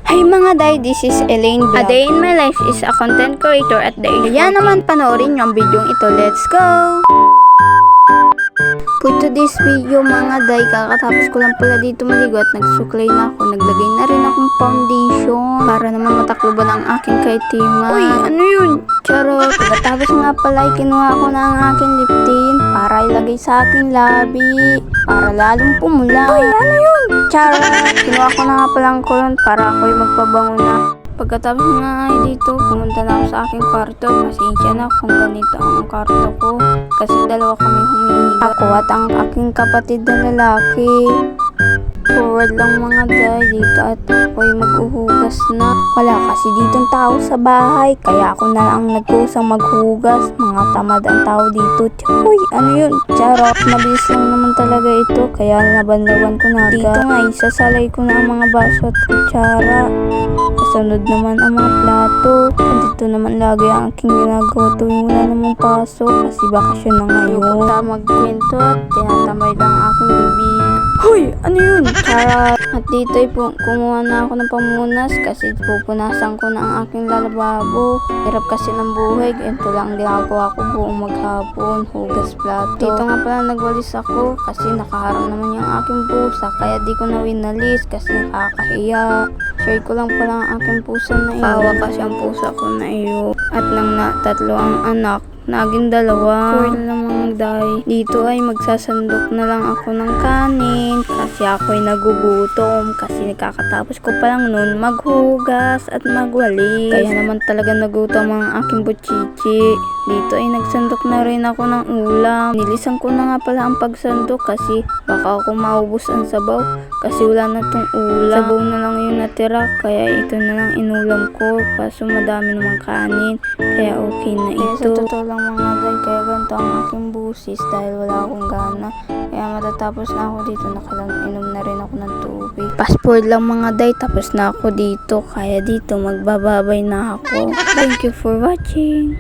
Hi mga day, this is Elaine Vlog. A day in my life is a content creator at the age Kaya naman panoorin yung video ito. Let's go! For today's video mga day, kakatapos ko lang pala dito maligo at nagsuklay na ako. Naglagay na rin akong foundation para naman matakloban ang aking kaitima. Uy, ano yun? Charot! Pagkatapos nga pala, kinuha ko na ang aking lip tint para ilagay sa aking labi para lalong pumula. Uy, ano yun? Charot! Kinuha ko na nga pala ang kulon para ako'y magpabango na. Pagkatapos nga ay dito, pumunta na ako sa aking kwarto. Pasensya na kung ganito ang kwarto ko. Kasi dalawa kami humihiga. Ako at ang aking kapatid na lalaki. Forward lang mga day dito at ako'y maghuhugas na. Wala kasi ditong tao sa bahay. Kaya ako na lang nagkusang maghugas. Mga tamad ang tao dito. Uy, ano yun? Charot, mabilis lang naman talaga ito. Kaya nabanlawan ko na agad. Dito nga, isasalay ko na ang mga baso at kutsara. Kasunod naman ang mga plato. Dito naman lagi ang aking ginagawa tuwing wala namang pasok. Kasi bakasyon na ngayon. Punta magkwento at tinatamay lang ang aking bibig. Hoy! Ano yun? Charot! At dito ay kumuha na ako ng pamunas kasi pupunasan ko na ang aking lalababo. Hirap kasi ng buhay. Ito lang ginagawa ko buong maghapon. Hugas plato. Dito nga pala nagwalis ako kasi nakaharang naman yung aking pusa. Kaya di ko na winalis kasi nakakahiya. Share ko lang pala ang aking pusa na iyo. Kawa kasi ang pusa ko na iyo. At nang tatlo ang anak, naging dalawa. For lamang day. Dito ay magsasandok na lang ako ng kanin kasi ako'y nagugutom kasi kakatapos ko pa lang nun maghugas at magwali. Kaya naman talaga nagutom ang aking buchichi. Dito ay nagsandok na rin ako ng ulam. Nilisan ko na nga pala ang pagsandok kasi baka ako maubos ang sabaw kasi wala na tong ulam. Sabaw na lang yung natira kaya ito na lang inulam ko. Kaso madami namang kanin kaya okay na ito. Kaya sa totoo lang mga day, kaya ganito ang aking busis dahil wala akong gana. Kaya matatapos na ako dito, inom na rin ako ng tubig. Fast forward lang mga day, tapos na ako dito. Kaya dito magbababay na ako. Thank you for watching.